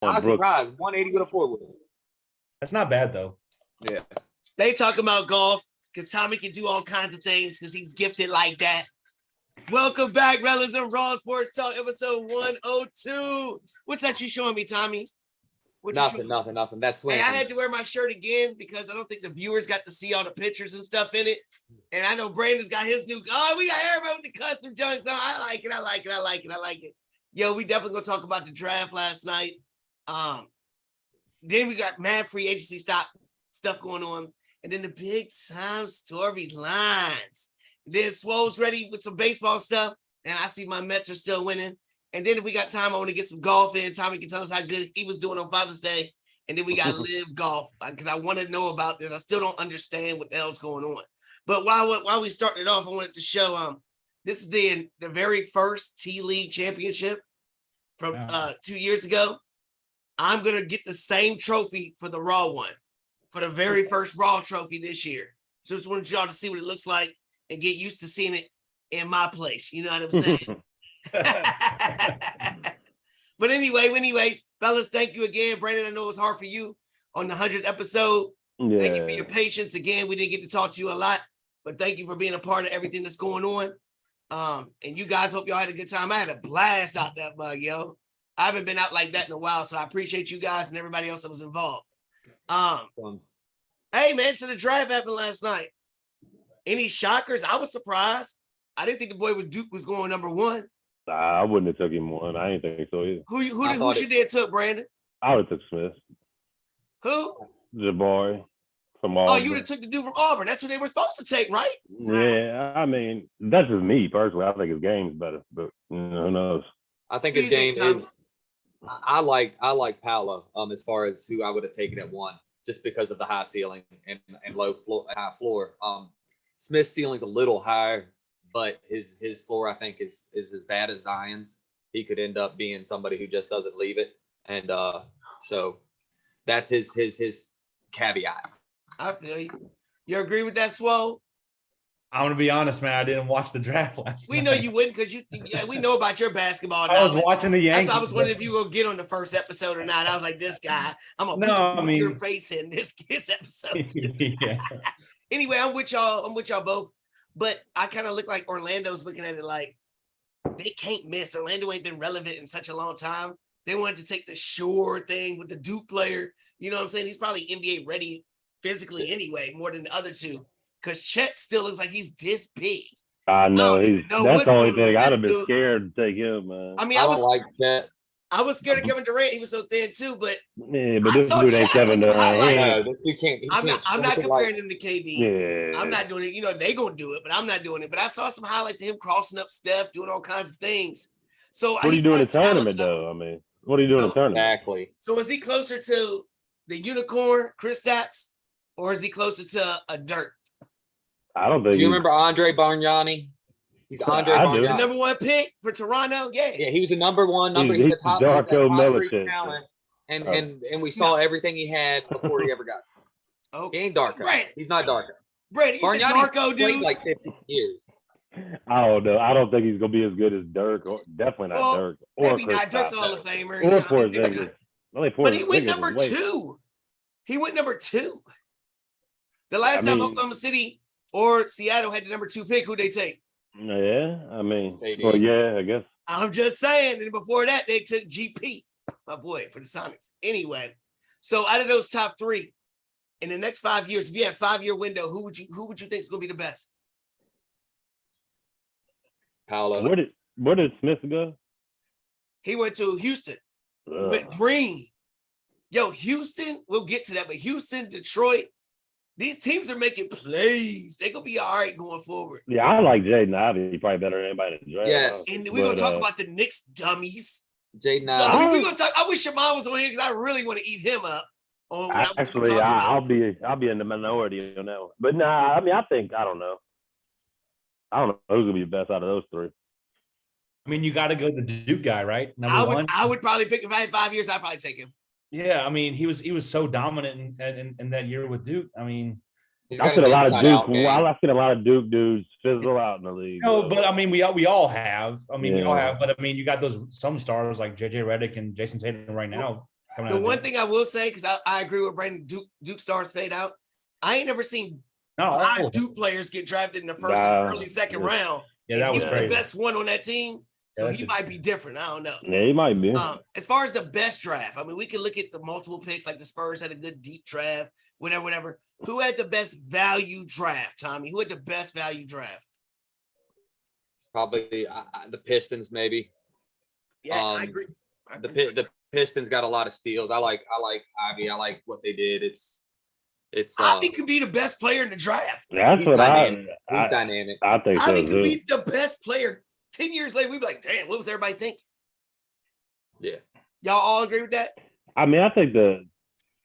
I'm surprised. 180 with a 4-wheel. That's not bad though. Yeah. They talk about golf because Tommy can do all kinds of things because he's gifted like that. Welcome back, Rellism Raw Sports Talk, episode 102. What's that you showing me, Tommy? Nothing. That's Hey, swing. I had to wear my shirt again because I don't think the viewers got to see all the pictures and stuff in it. And I know Brandon's got his new. Oh, we got everybody with the custom joints. No, I like it. Yo, we definitely gonna talk about the draft last night. Then we got mad free agency stuff going on, and then the big time storylines. Then Swole's ready with some baseball stuff, and I see my Mets are still winning. And then if we got time, I want to get some golf in. Tommy can tell us how good he was doing on Father's Day. And then we got live golf because I want to know about this. I still don't understand what the hell's going on. But while we started it off, I wanted to show this is the very first T-League championship from 2 years ago. I'm going to get the same trophy for the Raw one, for the very first Raw trophy this year. So just wanted y'all to see what it looks like and get used to seeing it in my place. You know what I'm saying? But anyway, fellas, thank you again. Brandon, I know it's hard for you on the 100th episode. Yeah. Thank you for your patience. Again, we didn't get to talk to you a lot, but thank you for being a part of everything that's going on. And you guys, hope y'all had a good time. I had a blast out that bug, yo. I haven't been out like that in a while, so I appreciate you guys and everybody else that was involved. Hey, man, so the draft happened last night. Any shockers? I was surprised. I didn't think the boy with Duke was going number one. I wouldn't have took him one. I didn't think so either. Who should have took, Brandon? I would have took Smith. Who? Jabari from Auburn. Oh, you would have took the dude from Auburn. That's who they were supposed to take, right? Yeah, I mean, that's just me personally. I think his game's better, but who knows? I think his game is. I like Paolo as far as who I would have taken at one, just because of the high ceiling and high floor. Smith's ceiling's a little higher, but his floor I think is as bad as Zion's. He could end up being somebody who just doesn't leave it, and so that's his caveat. I feel you. You agree with that, Swole? I'm gonna be honest, man. I didn't watch the draft last night. We know you wouldn't because we know about your basketball. I was watching the Yankees. That's why I was wondering if you were gonna get on the first episode or not. I was like, this guy, I'm gonna put your face in this episode. Yeah. Anyway, I'm with y'all both, but I kind of look like Orlando's looking at it like they can't miss. Orlando ain't been relevant in such a long time. They wanted to take the sure thing with the Duke player. You know what I'm saying? He's probably NBA ready physically anyway, more than the other two. Because Chet still looks like he's this big. I know. That's the only thing. I'd have been scared to take him, man. I mean, I don't like Chet. I was scared of Kevin Durant. He was so thin too, but yeah, but this dude ain't Kevin Durant. I'm not comparing him to KD. Yeah. I'm not doing it. You know, they gonna do it, but I'm not doing it. But I saw some highlights of him crossing up Steph, doing all kinds of things. So what are you doing in the tournament, though? I mean, what are you doing in the tournament? Exactly. So is he closer to the unicorn, Kristaps, or is he closer to a Dirk? I don't think. Do you remember Andre Bargnani? He's Andre Bargnani. The number one pick for Toronto. Yeah, he was the number one. He's the top talent, and we saw everything he had before he ever got. Okay. He ain't Darko. Brandon. He's not Darko. Brandon, he's Darko, dude. Like 50 years. I don't know. I don't think he's gonna be as good as Dirk, or definitely not Dirk. Or maybe not. Dirk's a Hall of Famer. Or Porzingis. But he went number two. He went number two. The last time Oklahoma City or Seattle had the number 2 pick, who'd they take? Yeah, I mean, well, yeah, I guess. I'm just saying. And before that, they took GP, my boy, for the Sonics. Anyway, so out of those top 3, in the next 5 years, if you had a 5-year window, who would you think is going to be the best? Paolo. Where did Smith go? He went to Houston. With Green. Yo, Houston, we'll get to that, but Houston, Detroit, these teams are making plays. They're going to be all right going forward. Yeah, I like Jaden Ivey. He's probably better than anybody in the draft. Yes. And we're going to talk about the Knicks dummies. Jaden Ivey. We're going to talk. I wish Shaman was on here because I really want to eat him up. Actually, I'll be in the minority on that one. But I mean, I don't know. I don't know who's going to be the best out of those 3. I mean, you got to go the Duke guy, right? Number one. I would probably pick, if I had 5 years, I'd probably take him. Yeah, I mean, he was so dominant in that year with Duke. I mean, I've seen a lot of Duke. I've seen a lot of Duke dudes fizzle out in the league. No, but I mean, we all have. I mean, we all have. But I mean, you got some stars like JJ Redick and Jason Tatum right now. The one thing I will say, because I agree with Brandon, Duke stars fade out. I ain't never seen five Duke players get drafted in the first or early second round. Yeah, that he was the crazy. best one on that team, so he might be different. I don't know. Yeah, he might be. As far as the best draft, I mean, we can look at the multiple picks, like the Spurs had a good deep draft, whatever. Who had the best value draft, Tommy? Who had the best value draft? Probably the Pistons, maybe. Yeah, I agree. The Pistons got a lot of steals. I like Ivy. I like what they did. It's Ivy could be the best player in the draft. That's he's what dynamic. He's dynamic. I think Ivy so could too. be the best player. 10 years later, we'd be like, damn, what was everybody thinking? Yeah. Y'all all agree with that? I mean, I think the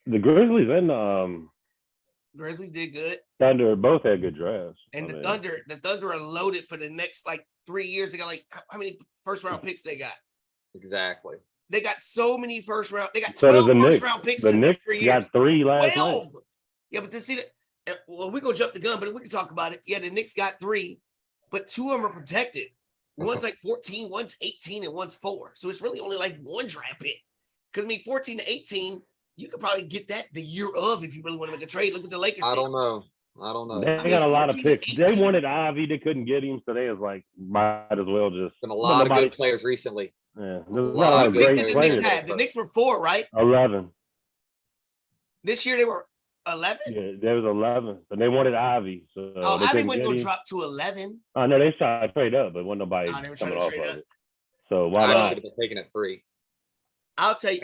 Grizzlies and Grizzlies did good. Thunder both had good drafts. And the Thunder are loaded for the next like 3 years. They got like how many first round picks they got? Exactly. They got so many first round. They got So 12 does the first Knicks. round picks The in the next Knicks 3 years. got 3 last 12. night. Yeah, but to see that, well, we're gonna jump the gun, but we can talk about it. Yeah, the Knicks got 3, but 2 of them are protected. One's like 14, one's 18, and one's 4. So it's really only like 1 draft pick. Because I mean, 14 to 18, you could probably get that the year of if you really want to make a trade. Look at the Lakers. I don't know. They got a lot of picks. They wanted Ivy, they couldn't get him, so they was like, might as well just. Been a lot of good players recently. Yeah, A lot of What great did the players. Knicks have? The Knicks were 4, right? 11. This year they were 11. Yeah, there was 11, and they wanted Ivy. So they Ivy couldn't wasn't get gonna him. drop to 11. I know they tried to trade up, but wasn't nobody They were trying coming to off trade of up. it. So why I not? should have been taken at 3. I'll tell you.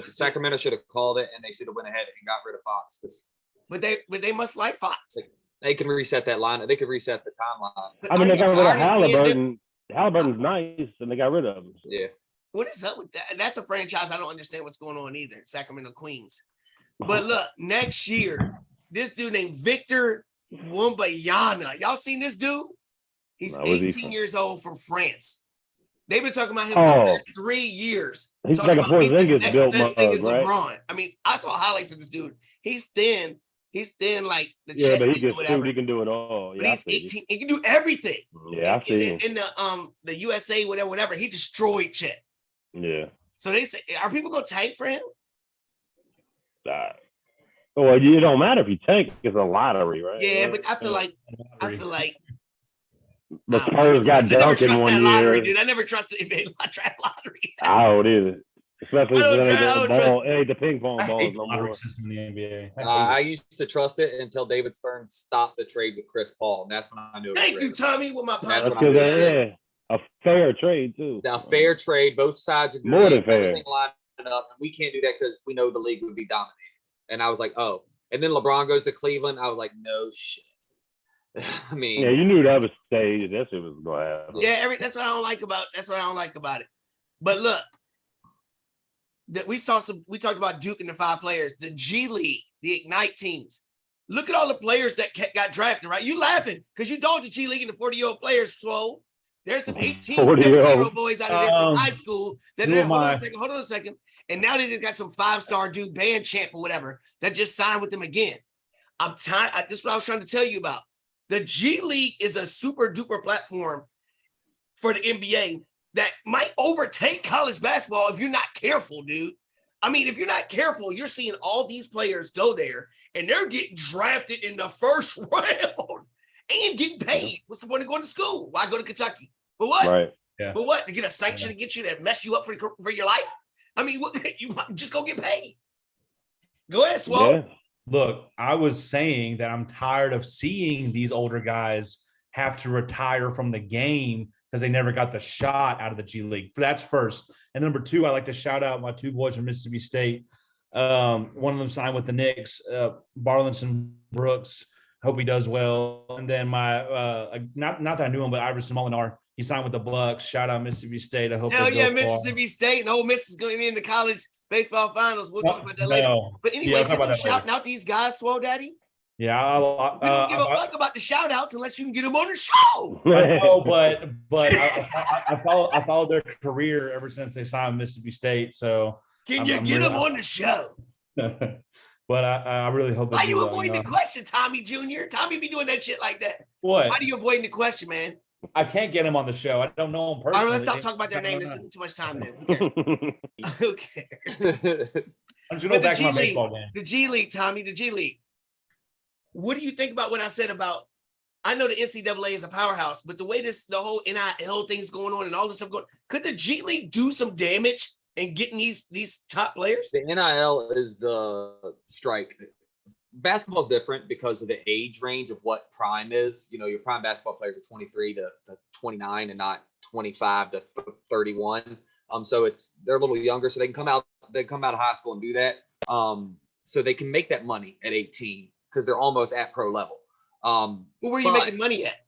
Sacramento should have called it, and they should have went ahead and got rid of Fox because But they must like Fox. they can reset that line. They could reset the timeline. But I mean, are they you got rid of tired of seeing them? Halliburton. Halliburton's nice, and they got rid of him. Yeah. What is up with that? That's a franchise I don't understand what's going on either. Sacramento Queens. But look, next year, this dude named Victor Wembanyama. Y'all seen this dude? He's No, where's he 18 from? years old from France. They've been talking about him for the Oh. last 3 years. He's Talking like a about he's the Porzingis next built best thing is mug, right? LeBron. I mean, I saw highlights of this dude. He's thin. He's thin like the Yeah, Chet but he League or can whatever. shoot. He can do it all. But Yeah, I he's see. 18. He can do everything. Yeah, I see him. In the USA, whatever, he destroyed Chet. Yeah. So they say, are people gonna tank for him? Well, it don't matter if you tank. It's a lottery, right? Yeah, but I feel like the Spurs got I never Duncan trust one that lottery, year. dude. I never trusted draft lottery. I don't either. Especially I don't when trust- the ball, it ain't the ping pong I balls hate the no lottery more. system in the NBA. I used to trust it until David Stern stopped the trade with Chris Paul, and that's when I knew. Thank you, Tommy, with my That's podcast. what I'm Because a fair trade too. Now, fair trade, both sides agree. More than fair. Everything lined up, and we can't do that because we know the league would be dominated. And I was like, oh. And then LeBron goes to Cleveland. I was like, no shit. I mean, Yeah, you knew that was staged. That shit was gonna happen. Yeah, that's what I don't like about it. But look, we talked about Duke and the 5 players, the G League, the Ignite teams. Look at all the players that got drafted, right? You laughing because you dogged the G League and the 40-year-old players, Swole. There's some 18, 17-year-old boys out of there from high school that hold on a second. And now they just got some 5-star dude, band champ or whatever, that just signed with them again. I'm tired. This is what I was trying to tell you about. The G League is a super duper platform for the NBA that might overtake college basketball if you're not careful, dude. I mean, if you're not careful, you're seeing all these players go there and they're getting drafted in the first round and getting paid. What's the point of going to school? Why go to Kentucky? For what? Right. Yeah. For what? To get a sanction to get you to mess you up for your life? I mean, you just go get paid. Go ahead, Swole. Yeah. Look, I was saying that I'm tired of seeing these older guys have to retire from the game because they never got the shot out of the G League. That's first. And number 2, I like to shout out my 2 boys from Mississippi State. One of them signed with the Knicks, Barlinson Brooks. Hope he does well. And then my not that I knew him, but Iverson Molinar. He signed with the Bucks. Shout out Mississippi State. I hope. Hell they yeah, go far. Mississippi State and Ole Miss is going to be in the college baseball finals. We'll talk about that later. But anyway, since you're shouting out these guys, Swole Daddy, yeah, we don't give a fuck about the shout outs unless you can get them on the show. No, but I followed their career ever since they signed Mississippi State. So Can you get them on the show? But I really hope. Why you avoiding the question, Tommy Jr.? Tommy be doing that shit like that. What? Why do you avoiding the question, man? I can't get him on the show. I don't know him All personally. right, let's stop talking about their name. This is too much time then. Who cares? I'm just go back to my baseball game. The G League, Tommy, the G League. What do you think about what I said about? I know the NCAA is a powerhouse, but the way the whole NIL thing's going on and all this stuff going, could the G League do some damage in getting these top players? The NIL is the strike. Basketball is different because of the age range of what prime is. You know, your prime basketball players are 23 to 29 and not 25 to 31. So they're a little younger, so they can come out of high school and do that. So they can make that money at 18 because they're almost at pro level. Where are you making money at?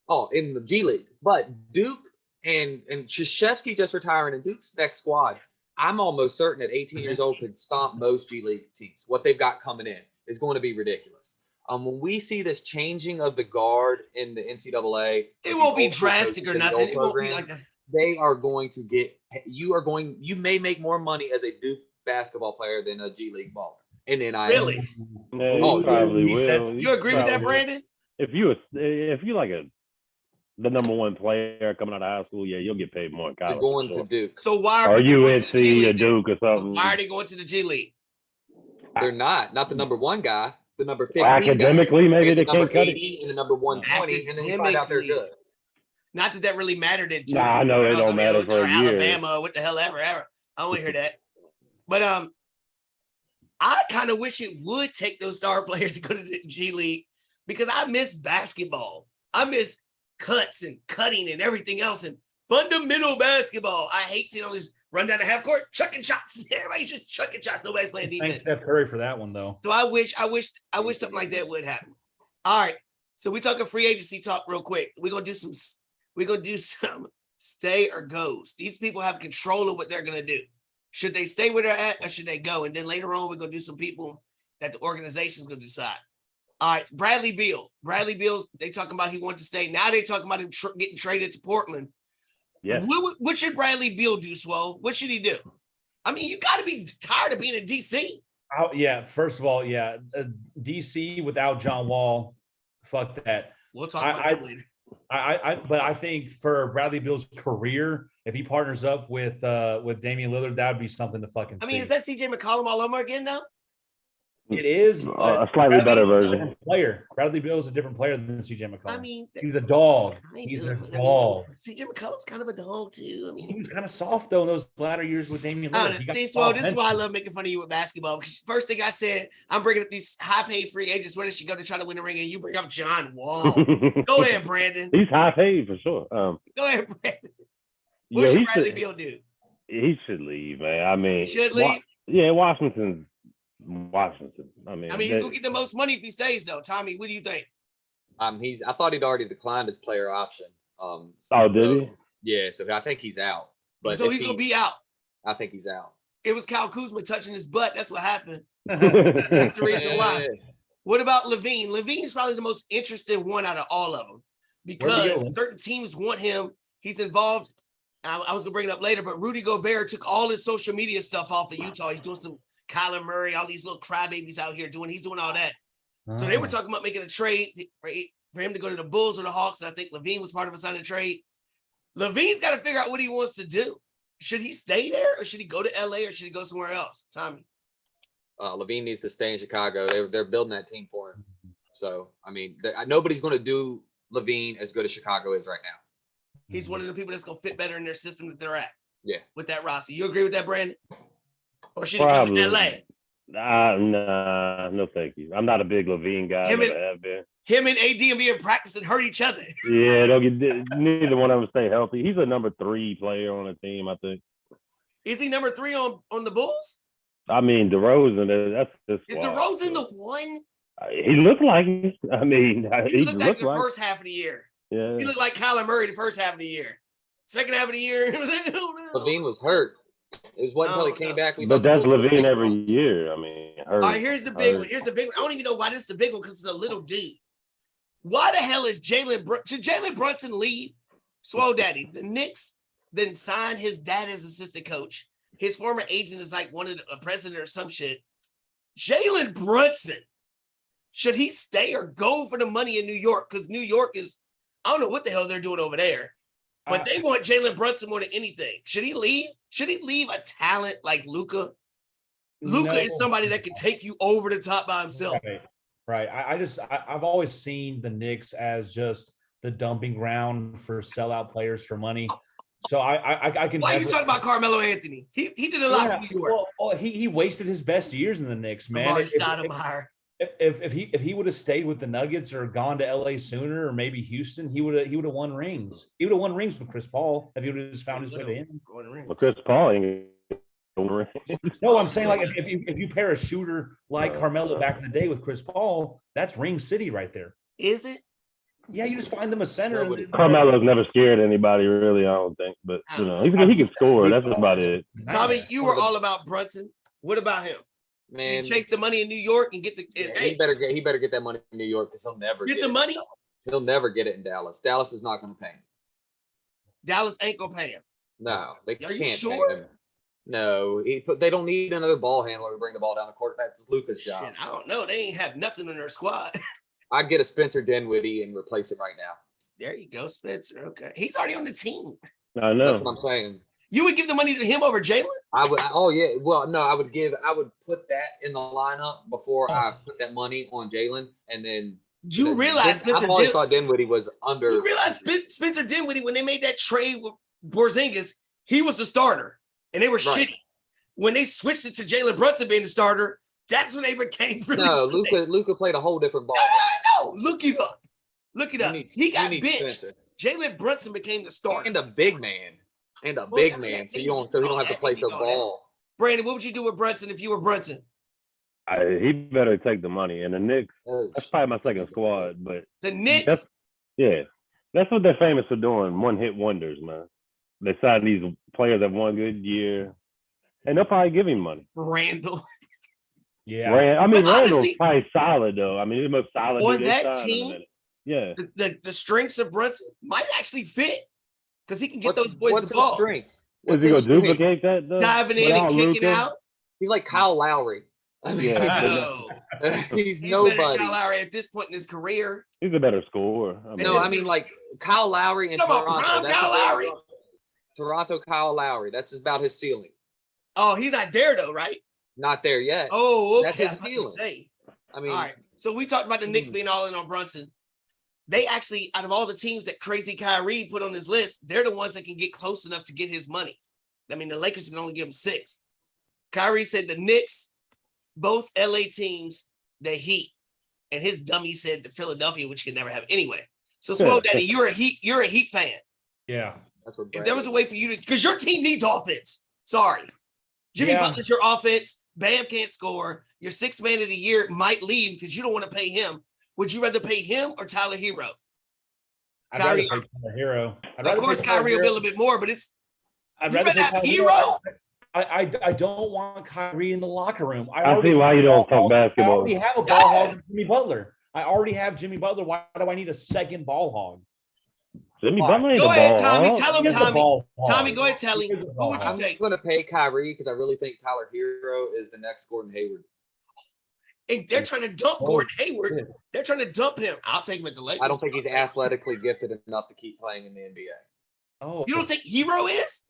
Oh, in the G League. But Duke and Krzyzewski just retiring, and Duke's next squad, I'm almost certain at 18 years old could stomp most G League teams. What they've got coming in is going to be ridiculous. When we see this changing of the guard in the NCAA, it won't be drastic or nothing. It won't be like that. They are going to you may make more money as a Duke basketball player than a G League baller in NIL. Really? Yeah, you probably will. You agree with that, Brandon? If you like the number one player coming out of high school, yeah, you'll get paid more in college. They're going to Duke. So why are or UNC or Duke or something? Why are they going to the G League? They're not the number one guy, the number 15 academically, guy, maybe they the number can't 80 cut it. and the number 120, and then you find out they're good. Not that really mattered in Nah, I know it don't matter for a year. Alabama, what the hell ever. I don't want to hear that. But I kind of wish it would take those star players to go to the G League because I miss basketball. I miss cuts and cutting and everything else and fundamental basketball. I hate seeing all this run down the half court, chucking shots. Everybody's just chucking shots. Nobody's playing defense. Thanks, Steph Curry, for that one, though. So I wish something like that would happen. All right. So we're talking free agency talk real quick. We're gonna do some stay or goes. These people have control of what they're gonna do. Should they stay where they're at or should they go? And then later on, we're gonna do some people that the organization's gonna decide. All right, Bradley Beal. Bradley Beal, they talking about he wanted to stay. Now they talking about him getting traded to Portland. Yeah. What should Bradley Beal do, Swole? What should he do? I mean, you got to be tired of being in DC. Oh, yeah. First of all, yeah, DC without John Wall, fuck that. We'll talk about that later. But I think for Bradley Beal's career, if he partners up with Damian Lillard, that would be something to fucking see. I mean, is that CJ McCollum all over again though? It is a slightly better version. Player. Bradley Beal is a different player than CJ McCollum. I mean, he's a dog. He's a dog. CJ McCollum's kind of a dog too. I mean, he was kind of soft though in those latter years with Damian Lillard. See, so this is why I love making fun of you with basketball. Because first thing I said, I'm bringing up these high-paid free agents. Where does she go to try to win a ring? And you bring up John Wall. Go ahead, Brandon. He's high paid for sure. Go ahead, Brandon. What should Bradley Beal do? He should leave, man. I mean, he should leave. Washington. I mean, he's gonna get the most money if he stays, though. Tommy, what do you think? I thought he'd already declined his player option. Did he? Yeah, so I think he's out. But so he's gonna be out. I think he's out. It was Kyle Kuzma touching his butt. That's what happened. That's the reason why. What about Levine? Levine is probably the most interesting one out of all of them because certain teams want him. He's involved. I was gonna bring it up later, but Rudy Gobert took all his social media stuff off of Utah. He's doing some Kyler Murray, all these little crybabies out here he's doing all that. So they were talking about making a trade for him to go to the Bulls or the Hawks, and I think Levine was part of a signing trade. Levine's got to figure out what he wants to do. Should he stay there, or should he go to LA, or should he go somewhere else? Tommy. Levine needs to stay in Chicago. They're building that team for him. So, I mean, nobody's going to do Levine as good as Chicago is right now. He's one of the people that's going to fit better in their system that they're at. Yeah. With that roster. You agree with that, Brandon? Or should he come to LA? Nah, no thank you. I'm not a big Levine guy. Him and AD will be in practice and hurt each other. Yeah, neither one of them stay healthy. He's a number 3 player on the team, I think. Is he number 3 on the Bulls? I mean, DeRozan, that's just Is DeRozan the one? He looked like it. I mean, he looked like the first half of the year. Yeah. He looked like Kyler Murray the first half of the year. Second half of the year, Levine was hurt. It was until he came back. But that's Levine every year. I mean, hurt. All right, here's the big one. Here's the big one. I don't even know why this is the big one because it's a little dude. Why the hell is should Jalen Brunson leave? Swole Daddy. The Knicks then signed his dad as assistant coach. His former agent is like a president or some shit. Jalen Brunson, should he stay or go for the money in New York? Because New York is I don't know what the hell they're doing over there, but they want Jalen Brunson more than anything. Should he leave? Should he leave a talent like Luka? Luka is somebody that can take you over the top by himself. Right. I've always seen the Knicks as just the dumping ground for sellout players for money. So I can. Why are you talking about Carmelo Anthony? He did a lot for New York. Well, he wasted his best years in the Knicks, man. Amari Stoudemire. If he would have stayed with the Nuggets or gone to LA sooner, or maybe Houston, he would have won rings. He would have won rings with Chris Paul if he would have just found his way to him. Well, Chris Paul ain't. No, I'm saying like if you pair a shooter like Carmelo back in the day with Chris Paul, that's ring city right there. Is it? Yeah, you just find them a center. Carmelo's never scared anybody, really. I don't think, but he can score. That's about it. Tommy, you were all about Brunson. What about him? Man, chase the money in New York and get the. He better get that money in New York because he'll never get the money. He'll never get it in Dallas. Dallas is not going to pay him. Dallas ain't gonna pay him. No, they can't. Are you sure? Pay him. No, they don't need another ball handler to bring the ball down the court. That's Luka's job. Shit, I don't know. They ain't have nothing in their squad. I'd get a Spencer Dinwiddie and replace him right now. There you go, Spencer. Okay, he's already on the team. I know. That's what I'm saying. You would give the money to him over Jalen? I would. Oh yeah. Well, no, I would put that in the lineup before I put that money on Jalen, and then. Do you realize I always thought Dinwiddie was under. You realize Spencer Dinwiddie, when they made that trade with Porzingis, he was the starter, and they were shitty. When they switched it to Jalen Brunson being the starter, that's when they became really. No, Luka played a whole different ball. No, look it up. Look it up. He got benched. Jalen Brunson became the starter. And a big man. So he don't have to play some ball. Brandon, what would you do with Brunson if you were Brunson? He better take the money. And the Knicks, that's probably my second squad. But the Knicks? That's what they're famous for doing, one-hit wonders, man. They sign these players that one good year, and they'll probably give him money. Randall. Yeah. Randall's probably solid, though. I mean, he's the most solid on that team. Yeah. The strengths of Brunson might actually fit because he can get those boys the ball. Strength? Is he going to duplicate that, though? Diving in and kicking out? He's like Kyle Lowry. He's nobody. Kyle Lowry at this point in his career. He's a better scorer. Like Kyle Lowry and Toronto. Kyle Lowry. Toronto Kyle Lowry. That's about his ceiling. Oh, he's not there though, right? Not there yet. Oh, okay. That's his ceiling. All right. So we talked about the Knicks being all in on Brunson. They actually, out of all the teams that Crazy Kyrie put on his list, they're the ones that can get close enough to get his money. I mean, the Lakers can only give him 6. Kyrie said the Knicks, both LA teams, the Heat, and his dummy said the Philadelphia, which can never have anyway. So, Swole Daddy, you're a Heat fan. Yeah. That's what if there was a way for you to, because your team needs offense. Sorry. Jimmy Butler's your offense. Bam can't score. Your 6th man of the year might leave because you don't want to pay him. Would you rather pay him or Tyler Hero? I'd rather pay Tyler Hero. Of course, Kyrie will be a little bit more, but I'd rather pay have Hero. I don't want Kyrie in the locker room. I see why you don't talk basketball. I already have a ball hog with Jimmy Butler. I already have Jimmy Butler. Why do I need a second ball hog? Jimmy Butler ain't go ahead, Tommy. Tell him, Tommy. Tommy, go ahead, tell him. Who would you take? I'm going to pay Kyrie because I really think Tyler Hero is the next Gordon Hayward. And they're trying to dump Gordon Hayward. They're trying to dump him. I'll take him at the Lakers. I don't think he's athletically gifted enough to keep playing in the NBA. Oh, you don't think Hero is?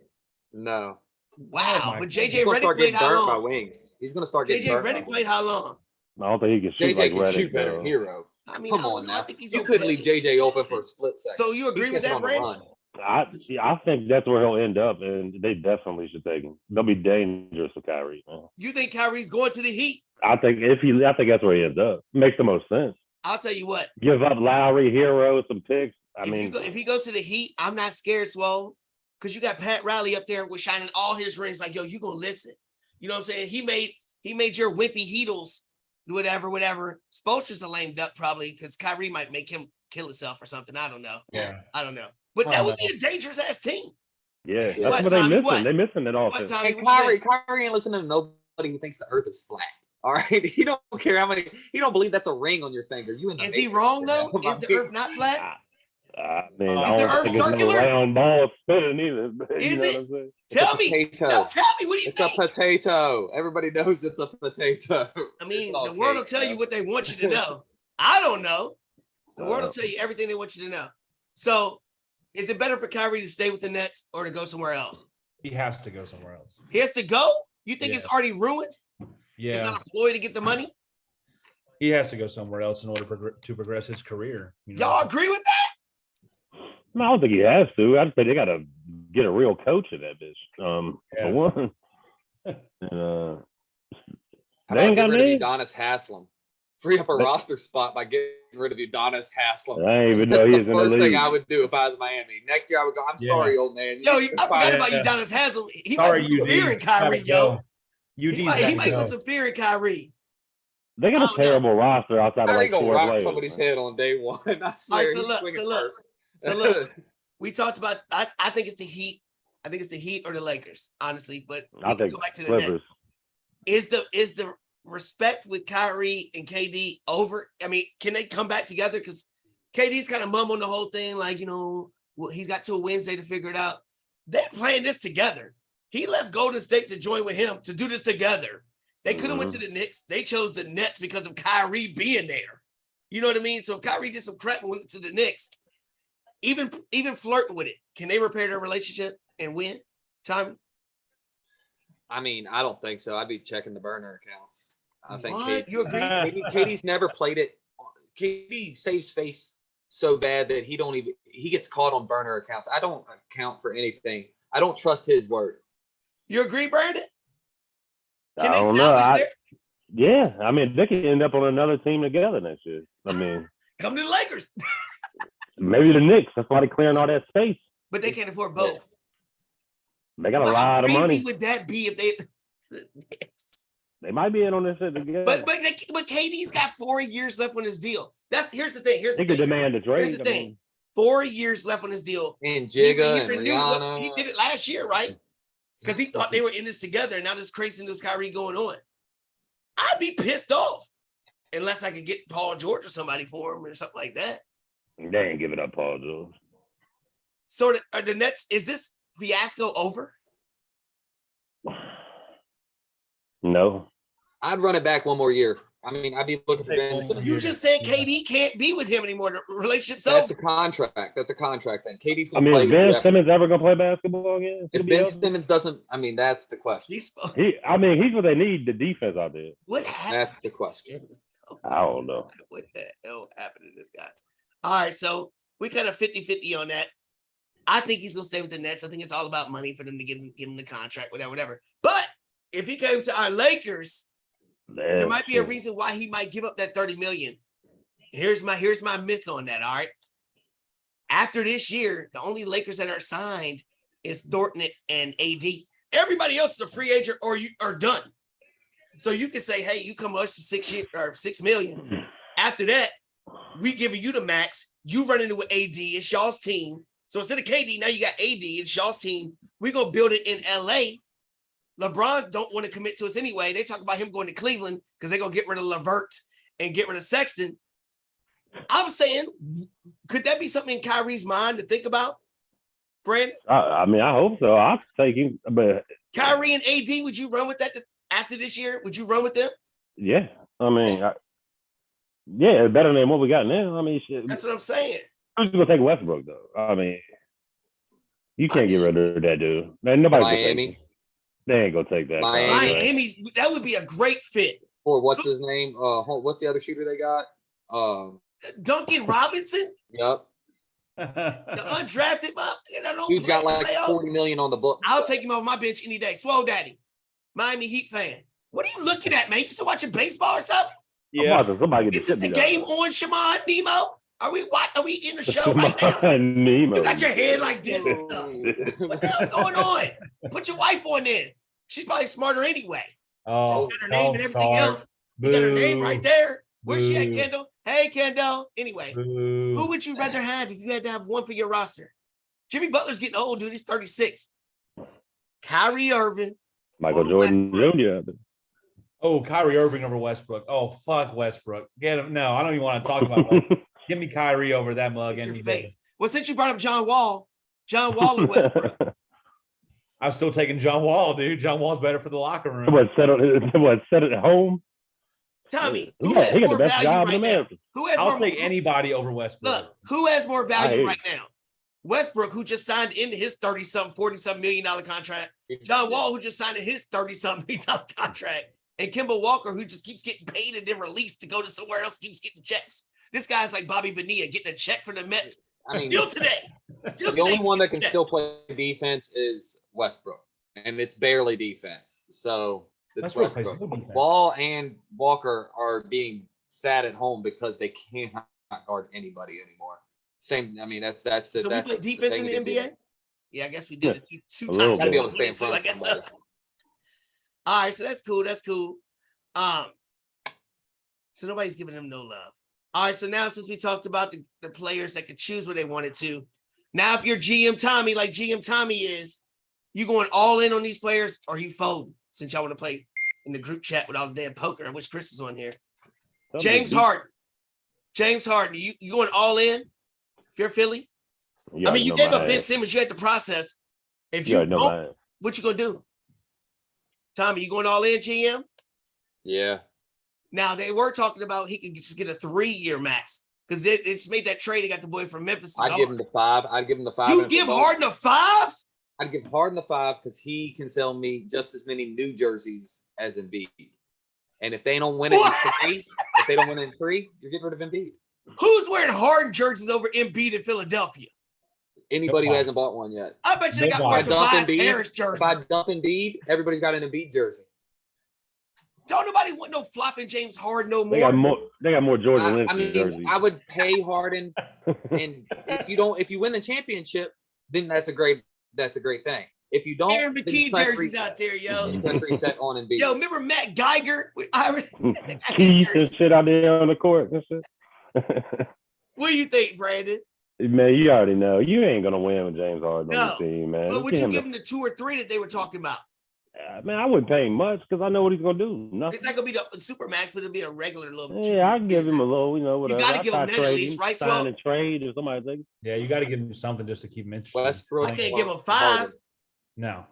No. Wow, but JJ Redick played how long? Wings. He's going to start getting JJ Redick played how long? I don't think he can shoot like Redick. Shoot better than Hero. I mean, come on now. You could leave JJ open for a split second. So you agree with that, Brandon? I think that's where he'll end up, and they definitely should take him. They'll be dangerous with Kyrie. Man. You think Kyrie's going to the Heat? I think that's where he ends up. Makes the most sense. I'll tell you what. Give up Lowry, Hero, some picks. If he goes to the Heat, I'm not scared, Swole, because you got Pat Riley up there with shining all his rings. Like, yo, you gonna listen? You know what I'm saying? He made your wimpy Heatles, whatever. Spoelstra's a lame duck probably because Kyrie might make him kill himself or something. I don't know. Yeah, I don't know. But that would be a dangerous ass team. Yeah, that's what they're missing. They're missing it all. Hey, Kyrie ain't listening to nobody who thinks the earth is flat. All right, he don't care how many. He don't believe that's a ring on your finger. Is he wrong though? Is the earth not flat? I mean, is the earth circular? Round ball spinning either. Is it? Tell me. No, tell me. What do you think? It's a potato. Everybody knows it's a potato. I mean, the world will tell you what they want you to know. I don't know. The world will tell you everything they want you to know. So, is it better for Kyrie to stay with the Nets or to go somewhere else? He has to go somewhere else. He has to go? You think it's Yeah. already ruined? Yeah. It's not a ploy to get the money? He has to go somewhere else in order to progress his career. You know? Y'all agree with that? No, I don't think he has to. I'd say they got to get a real coach in that bitch. For one. And, How they about ain't got get rid of names. Udonis Haslem? Free up a roster spot by getting rid of Udonis Haslem. I ain't even know That's he the was in the first thing league. I would do if I was Miami. Next year I would go, I'm Yeah. sorry, old man. Yo, You I forgot about Yeah. Udonis Haslem. He Sorry, might put some fear in Kyrie, yo. He might put some fear in Kyrie. They got a terrible roster outside of I like ain't gonna four rock players. somebody's Man. head on day one. I swear, he's swinging first. So look, we talked about. I think it's the Heat. I think it's the Heat or the Lakers, honestly. But I we can think go back to the Clippers. Nets. Is the respect with Kyrie and KD over? I mean, can they come back together? Because KD's kind of mumbling the whole thing, like, well, he's got till Wednesday to figure it out. They're playing this together. He left Golden State to join with him to do this together. They could have went to the Knicks. They chose the Nets because of Kyrie being there. You know what I mean? So if Kyrie did some crap and went to the Knicks, even flirting with it, can they repair their relationship and win? Tommy? I mean, I don't think so. I'd be checking the burner accounts. I think What? You agree? KD's never played it. KD saves face so bad that he gets caught on burner accounts. I don't account for anything. I don't trust his word. You agree, Brandon? I don't know. Yeah, I mean, they could end up on another team together next year. I mean, come to the Lakers. Maybe the Knicks. That's why they're clearing all that space. But they can't afford both. They got a lot of money. How crazy would that be if they? They might be in on this shit together. But KD's got 4 years left on his deal. Here's the thing. They could demand a trade. Here's the thing. 4 years left on his deal. And Jigga and renewed Rihanna. He did it last year, right? Because he thought they were in this together. And now this craziness was Kyrie going on. I'd be pissed off unless I could get Paul George or somebody for him or something like that. They ain't giving up Paul George. So are the Nets, is this fiasco over? No. I'd run it back one more year. I mean, I'd be looking for Ben Simmons. You just said KD can't be with him anymore. The relationship's That's over. a contract. That's a contract thing. KD's I going to mean, play. is Ben Simmons ever going to play basketball again? If Ben Simmons doesn't, I mean, that's the question. He's what they need, the defense out there. What happened? That's the question. I don't know. What the hell happened to this guy? All right, so we kind of 50-50 on that. I think he's going to stay with the Nets. I think it's all about money for them to give him the contract, whatever. But if he came to our Lakers, there might be a reason why he might give up that $30 million. Here's my myth on that. All right. After this year, the only Lakers that are signed is Thornton and AD. Everybody else is a free agent or you are done. So you can say, hey, you come to us for $6 million. After that, we giving you the max. You run into AD. It's y'all's team. So instead of KD, now you got AD. It's y'all's team. We're gonna build it in LA. LeBron don't want to commit to us anyway. They talk about him going to Cleveland because they're going to get rid of LeVert and get rid of Sexton. I'm saying, could that be something in Kyrie's mind to think about, Brandon? I mean, I hope so. I'll take him. But Kyrie and AD, would you run with that after this year? Would you run with them? Yeah. I mean, yeah, better than what we got now. I mean, shit. That's what I'm saying. Who's going to take Westbrook, though? I mean, you can't get rid of that dude. Man, nobody Miami. They ain't gonna take that. Miami, that would be a great fit. Or what's his name? What's the other shooter they got? Duncan Robinson. Yep. The undrafted, dude's got like $40 million on the book. I'll take him off my bench any day. Swole Daddy, Miami Heat fan. What are you looking at, man? You still watching baseball or something? Yeah. Is this the game on, Shimon Nemo? Are we in the show right now? Nemo. You got your head like this and stuff. What the hell's going on? Put your wife on there. She's probably smarter anyway. Oh, got her name and everything else. You got her name right there. Where's she at, Kendall? Hey, Kendall. Anyway, who would you rather have if you had to have one for your roster? Jimmy Butler's getting old, dude. He's 36. Kyrie Irving. Michael Jordan Jr. Oh, Kyrie Irving over Westbrook. Oh, fuck Westbrook. Get him. No, I don't even want to talk about Westbrook. Give me Kyrie over that mug any day. Well, since you brought up John Wall and Westbrook. I'm still taking John Wall, dude. John Wall's better for the locker room. Set at home. Tommy, He who got has the more best value job in right now? America. Who has I'll more? take anybody over Westbrook. Look, who has more value I right now? Westbrook, who just signed into his 30-something, 40-something $million contract. John Wall, who just signed in his 30-something $million contract. And Kemba Walker, who just keeps getting paid and then released to go to somewhere else, keeps getting checks. This guy's like Bobby Bonilla getting a check from the Mets. Still today. The only one that can still play defense is Westbrook, and it's barely defense. So it's Westbrook. Wall and Walker are being sat at home because they cannot guard anybody anymore. Same. I mean, that's the. So we play defense in the NBA. Yeah, I guess we did it 2 times. Gotta be able to stay in front. I guess so. All right, so that's cool. That's cool. So nobody's giving them no love. All right, so now since we talked about the players that could choose what they wanted to, now if you're GM Tommy, like GM Tommy is, you going all in on these players, or you folding? Since y'all want to play in the group chat with all the damn poker, I wish Chris was on here. James Harden, you going all in? If you're Philly, I mean, you gave up Ben Simmons. You had to process. If you don't, what you gonna do? Tommy, you going all in, GM? Yeah. Now they were talking about he could just get a 3-year max because it's made that trade. They got the boy from Memphis. I'd give him the 5. I'd give him the 5. You give Harden a 5? I'd give Harden the 5 because he can sell me just as many new jerseys as Embiid. And if they don't win it in 3, you're getting rid of Embiid. Who's wearing Harden jerseys over Embiid in Philadelphia? Anybody who hasn't bought one yet. I bet you they got more Tobias Harris jerseys. If I dump Embiid, everybody's got an Embiid jersey. Don't nobody want no flopping James Harden no more. They got more Jordan Lynch jerseys. I would pay Harden, and if you win the championship, then that's a great thing. If you don't, Aaron McKee jerseys out there, yo. Press reset on Embiid. Yo, remember Matt Geiger? Keys and shit out there on the court and shit. What do you think, Brandon? Man, you already know. You ain't gonna win with James Harden on the team, man. But would you give him the 2 or 3 that they were talking about? Man, I wouldn't pay him much because I know what he's gonna do. Nothing. It's not gonna be the super max, but it'll be a regular little. Yeah, I'd give him a little, whatever. You gotta give him that at least, right? Sign and trade if somebody takes. Yeah, you got to give him something just to keep him interested. Westbrook. I can't give him 5. No.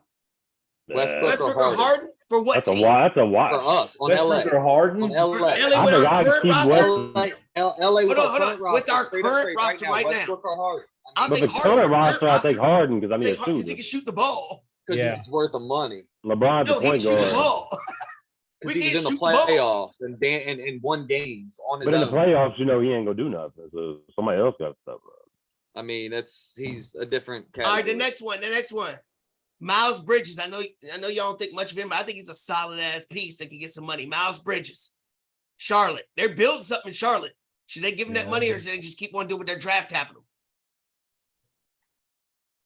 Westbrook or Harden for what that's team? That's a watch for us on Westbrook LA. Or Harden on LA. LA with our current roster. LA with our current roster. With our current roster right now. Westbrook or Harden. I'll take Harden. Current roster, I'll take Harden because I need a shooter. Because he can shoot the ball. Because he's worth the money. LeBron's the point guard. Because he was in the playoffs and won games on his own. But in the playoffs, he ain't gonna do nothing. So somebody else got stuff. I mean, he's a different category. All right, the next one. Miles Bridges. I know y'all don't think much of him, but I think he's a solid ass piece that can get some money. Miles Bridges. Charlotte. They're building something in Charlotte. Should they give him that money or should they just keep on doing with their draft capital?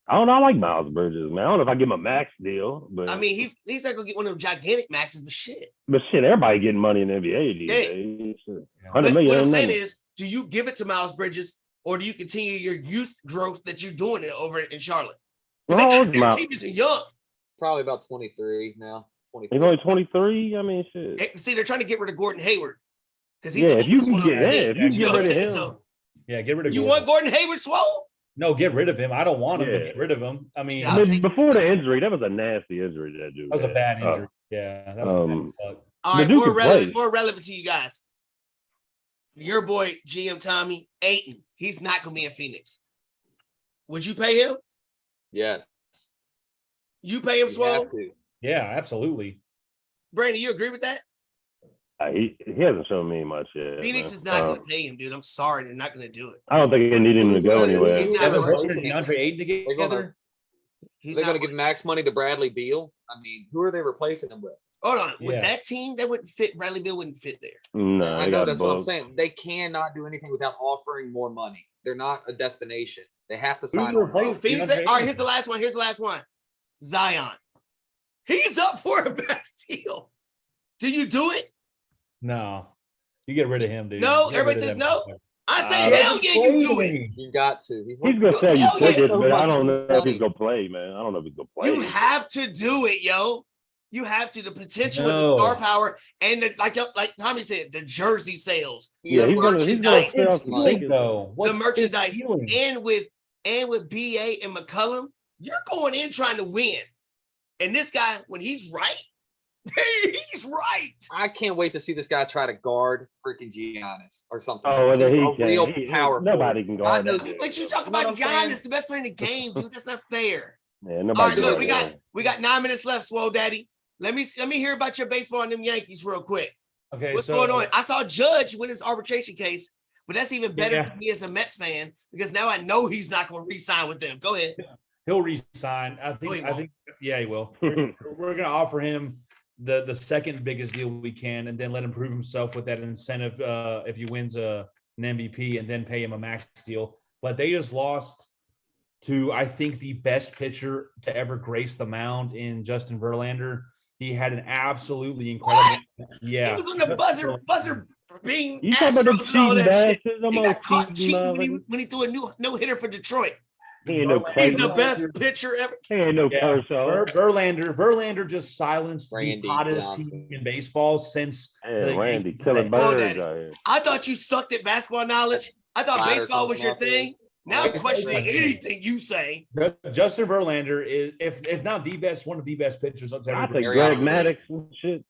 I don't know. I like Miles Bridges, man. I don't know if I give him a max deal, but I mean, he's not gonna get one of them gigantic maxes, but shit. But shit, everybody getting money in the NBA these days. $100 million. What I'm saying is, do you give it to Miles Bridges or do you continue your youth growth that you're doing it over in Charlotte? Their team is young. Probably about 23 now. 24. He's only 23. I mean, shit. See, they're trying to get rid of Gordon Hayward because he's if you can get rid of him. So, get rid of him. You want Gordon Hayward, Swole? No, get rid of him. I don't want him to get rid of him. I mean, before the injury, that was a nasty injury. That dude. That was a bad injury. Yeah. That was a bad fuck. All right, more relevant to you guys. Your boy, GM Tommy Ayton. He's not going to be in Phoenix. Would you pay him? Yes. You pay him, Swole? Yeah, absolutely. Brandon, you agree with that? He hasn't shown me much yet. Phoenix is not going to pay him, dude. I'm sorry. They're not going to do it. I don't think they need him to go anywhere. He's not DeAndre Ayton together? They're going to give max money to Bradley Beal. I mean, who are they replacing him with? Hold on. With that team, they wouldn't fit. Bradley Beal wouldn't fit there. No, I know that's what I'm saying. They cannot do anything without offering more money. They're not a destination. They have to sign. All right, here's the last one. Zion. He's up for a best deal. Do you do it? No. You get rid of him, dude. No, everybody says no. I say hell yeah, you do it. You got to. He's gonna sell you tickets, but I don't know if he's gonna play, man. I don't know if he's gonna play. You have to do it, yo. You have to. The potential with the star power and like Tommy said, the jersey sales. Yeah, he's gonna sell some tickets though. The merchandise and with BA and McCollum, you're going in trying to win. And this guy, when he's right, He's right. I can't wait to see this guy try to guard freaking Giannis or something. Oh, whether he a can. real power Nobody forward. can guard God knows- that. dude. But you talk You know about what I'm saying? Giannis, the best player in the game, dude. That's not fair. Yeah, All nobody right, can look, guard we got 9 minutes left, Swole Daddy. Let me hear about your baseball and them Yankees real quick. Okay, What's so going on? I saw Judge win his arbitration case, but that's even better Yeah. for me as a Mets fan because now I know he's not going to re-sign with them. Go ahead. he'll resign. No, he won't. Yeah, he will. We're going to offer him the second biggest deal we can, and then let him prove himself with that incentive if he wins an MVP, and then pay him a max deal. But they just lost to, I think, the best pitcher to ever grace the mound in Justin Verlander. He had an absolutely incredible. Yeah, He was on the buzzer being You talking about them Astros and all cheating that shit. bastards? I'm He all got caught cheating cheating, when he threw a no-hitter for Detroit. He ain't no He's Kershaw. the best pitcher ever. He ain't no Yeah. Kershaw. Verlander just silenced Randy the hottest Johnson. team in baseball since Yeah, the Randy Yankees killing had- Well, birds Daddy. out here. I thought you sucked at basketball knowledge. I thought Spider baseball was comes your off the thing. Now I'm Right. questioning Right. anything you say. Justin Verlander is, if not the best, one of the best pitchers up to I ever. think Mariano Greg Rivera. Maddox and shit.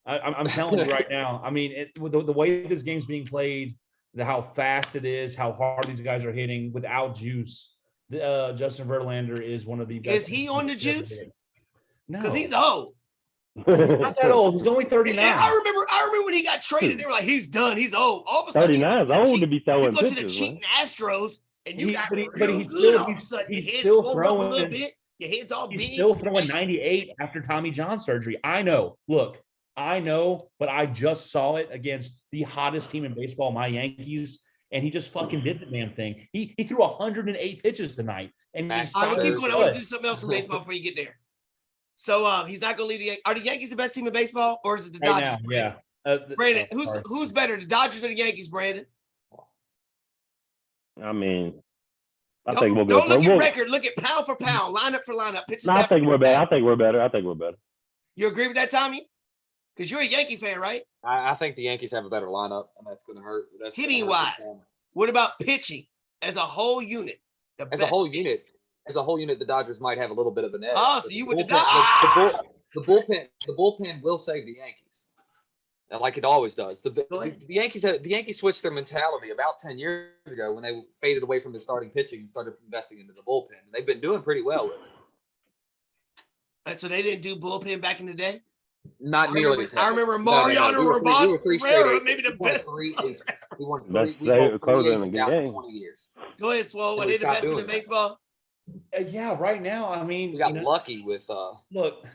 I'm telling you right now. I mean, with the way this game's being played, how fast it is, how hard these guys are hitting without juice. Justin Verlander is one of the best. Is he on the juice? No, Because he's old. not that old. He's only 39. And I remember when he got traded, they were like, he's done. He's old. All of a sudden, 39 is old to be you throwing go to the pitches, man. cheating Astros and you got But real he's good still- all of a sudden. Your he's head's still swollen up a little throwing- bit. Your head's all He's big. still throwing 98 after Tommy John surgery. I know. Look, I know, but I just saw it against the hottest team in baseball, my Yankees, and he just fucking did the damn thing. He threw 108 pitches tonight, and Max he's All right, we'll keep Scherzer. going. I want to do something else in baseball before you get there. So he's not going to leave the Yankees. Are the Yankees the best team in baseball, or is it the right Dodgers? now. Yeah. Brandon, sorry. who's better, the Dodgers or the Yankees, Brandon? I mean, I think we'll Don't go. look at record. Look at pound for pound, lineup for lineup, pitch. No, I think we're better. I think we're better. You agree with that, Tommy? Because you're a Yankee fan, right? I think the Yankees have a better lineup, and that's going to hurt. That's gonna Hitting hurt wise. them. What about pitching as a whole unit? As a whole unit, the Dodgers might have a little bit of an edge. Oh, but so you the with the bullpen- Dodgers? the bullpen will save the Yankees, like it always does. The Yankees switched their mentality about 10 years ago when they faded away from their starting pitching and started investing into the bullpen. And they've been doing pretty well with it. So they didn't do bullpen back in the day? Not nearly as I heavy. remember No, no, no. Mariano We were Rivera, three straight aces. maybe the We won best. 3 aces. We won Best three, we won closer 3 in the aces out in game. 20 years. Go ahead, Swole. And Are we they the stopped best team doing in that. baseball? Yeah, right now. I mean, We got lucky with look.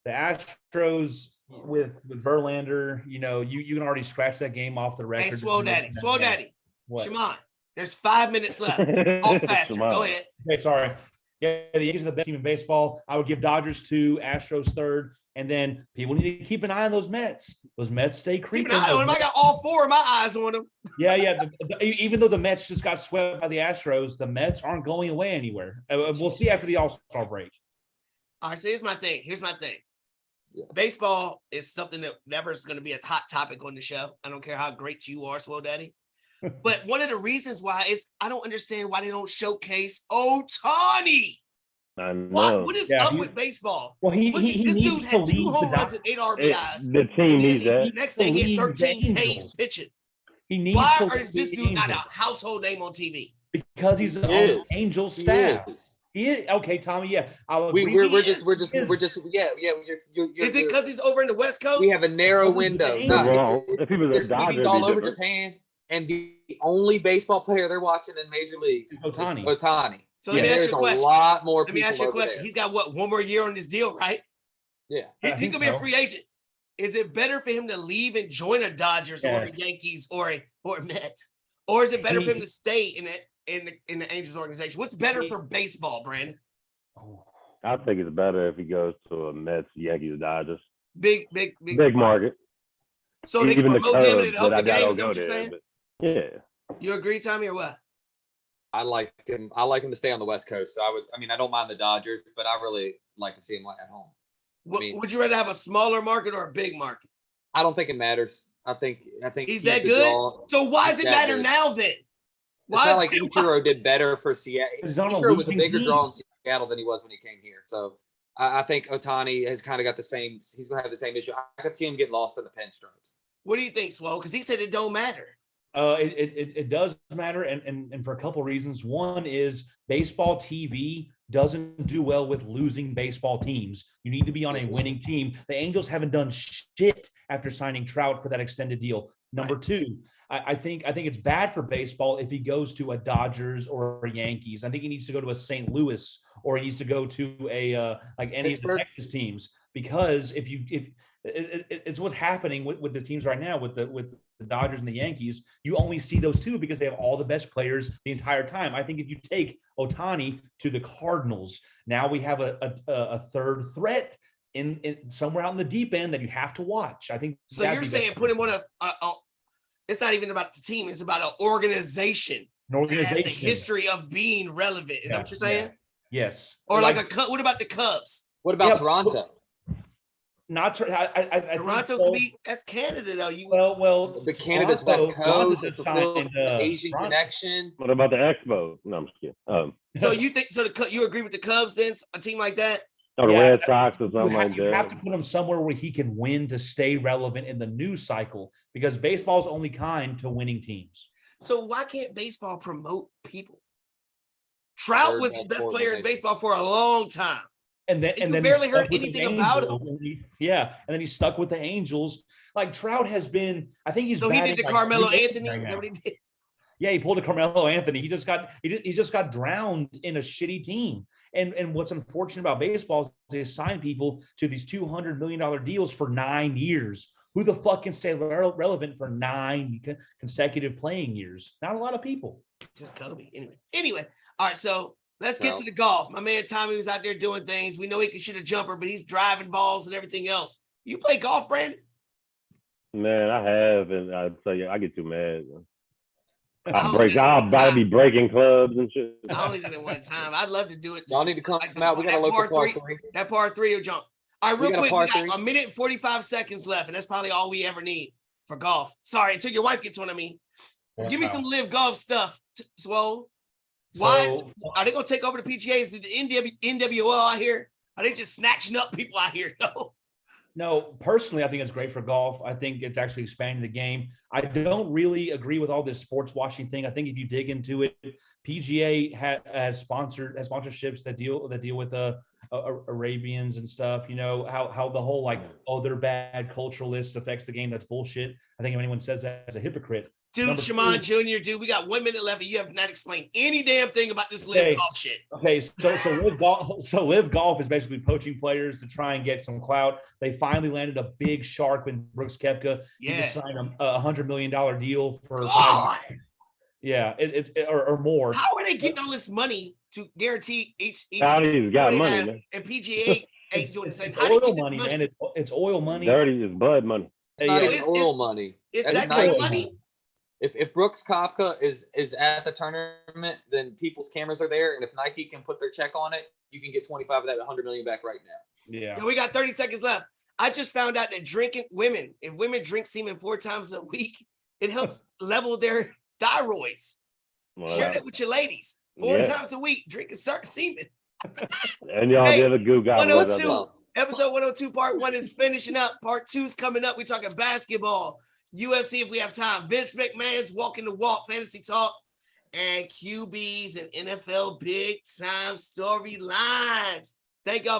The Astros with Verlander. You know, you can already scratch that game off the record. Hey, Swole Daddy. What? Shimon, there's 5 minutes left. Talk faster. Come on. Go ahead. Okay, sorry. Yeah, the Yankees are the best team in baseball. I would give Dodgers 2, Astros 3rd, and then people need to keep an eye on those Mets. Those Mets stay Keep creeping. an eye on him. I got all 4 of my eyes on him. Yeah. Even though the Mets just got swept by the Astros, the Mets aren't going away anywhere. We'll see after the All-Star break. All right, so here's my thing. Yes. Baseball is something that never is going to be a hot topic on the show. I don't care how great you are, Swole Daddy. But one of the reasons why is I don't understand why they don't showcase Ohtani. I know. What is Yeah, up with baseball? Well, he This needs dude to had 2 lead home the runs and 8 RBIs. The team needs The that. next thing, he had Lead the 13 Ks Angels. pitching. He needs Why to is this lead dude not a Angels. household name on TV? Because he's on He is. the Angels He staff. is. He is okay, Tommy. Yeah, I'll agree. We're He just is. yeah. Is it because he's over in the West Coast? We have a narrow What was the window. Angels? No, Wrong. If he was a there's Dodger, TVs it'd all be over different. Japan, and the only baseball player they're watching in major leagues is Ohtani. Ohtani. So let me And ask there's you a a question. lot more Let me people ask you a over question. there. He's got what, 1 more year on this deal, right? Yeah. I He's think gonna be a so. free agent. Is it better for him to leave and join a Dodgers or Yeah. a Yankees or a Mets, or is it better for him to stay in the Angels organization? What's better for baseball, Brandon? I think it's better if he goes to a Mets, Yankees, Dodgers. Big Market. So they can Even the promote him and Cubs, help but the I game. don't Is that go what you're there. saying? But yeah. You agree, Tommy, or what? I like him to stay on the West Coast. So I don't mind the Dodgers, but I really like to see him at home. Would you rather have a smaller market or a big market? I don't think it matters. I think He's that good. So why does it matter now then? It's not like Ichiro did better for Seattle. He's on a Ichiro was a losing bigger team. draw in Seattle than he was when he came here. So I think Ohtani has kind of got the same. He's going to have the same issue. I could see him getting lost in the pinstripes. What do you think, Swole? Because he said it don't matter. It does matter, and for a couple reasons. One is baseball TV doesn't do well with losing baseball teams. You need to be on a winning team. The Angels haven't done shit after signing Trout for that extended deal. Number two, I think it's bad for baseball if he goes to a Dodgers or a Yankees. I think he needs to go to a St. Louis, or he needs to go to a like any Pittsburgh. Of the Texas teams, because if it's what's happening with the teams right now with the Dodgers and the Yankees. You only see those two because they have all the best players the entire time. I think if you take Ohtani to the Cardinals, now we have a third threat in somewhere out in the deep end that you have to watch. I think. So you're saying put him on it's not even about the team. It's about an organization. An organization. That has the history of being relevant. Is that what you're saying? Yeah. Yes. Or like what about the Cubs? What about Toronto? Not Toronto's gonna be that's Canada though. Well, the Canada's West Coast, the Asian connection. What about the Expos? No, I'm just kidding. So you think you agree with the Cubs then? A team like that? Or the Red Sox or something like that. You have to put him somewhere where he can win to stay relevant in the news cycle, because baseball's only kind to winning teams. So why can't baseball promote people? Trout was the best player in baseball for a long time. And then barely heard anything about him. And then he's stuck with the Angels. Like Trout has been, I think he's. So he did the Carmelo Anthony. Is that what he did? Yeah, he pulled a Carmelo Anthony. He just got drowned in a shitty team. And what's unfortunate about baseball is they assign people to these $200 million deals for 9 years. Who the fuck can stay relevant for 9 consecutive playing years? Not a lot of people. Just Kobe. Anyway. All right. So let's get to the golf. My man Tommy was out there doing things. We know he can shoot a jumper, but he's driving balls and everything else. You play golf, Brandon? Man, I have, and I'd say I get too mad. I'll about to be breaking clubs and shit. I only did it one time. I'd love to do it. Y'all need to come out. We got a local par three. That par three will jump. All right, real quick. We got a minute and 45 seconds left, and that's probably all we ever need for golf. Sorry, until your wife gets one. Give me some live golf stuff, Swole. Why are they gonna take over the PGA? Is it the NWO out here? Are they just snatching up people out here? No, personally, I think it's great for golf. I think it's actually expanding the game. I don't really agree with all this sports washing thing. I think if you dig into it, PGA has sponsorships that deal with Arabians and stuff. You know how the whole they're bad culturalist affects the game. That's bullshit. I think if anyone says that as a hypocrite. Dude, Shimon Jr., we got 1 minute left and you have not explained any damn thing about this live golf shit. Okay, so live golf is basically poaching players to try and get some clout. They finally landed a big shark with Brooks Koepka. He just signed a $100 million deal for 5 years. Yeah, or more. How are they getting all this money to guarantee each Saudi's got money, man. And PGA ain't doing the same. Oil money, man. It's oil money. Dirty is blood money. It's not even oil money. It's that kind of money. If Brooks Koepka is at the tournament, then people's cameras are there, and if Nike can put their check on it, you can get 25 of that, 100 million back right now. Yeah. We got 30 seconds left. I just found out that if women drink semen 4 times a week, it helps level their thyroids. Wow. Share that with your ladies. 4 times a week, drinking semen. And y'all get a goo guy. 102. Episode 102, part 1 is finishing up. Part 2 is coming up. We're talking basketball, UFC if we have time. Vince McMahon's walking the walk, fantasy talk, and QBs and NFL big time storylines. Thank y'all.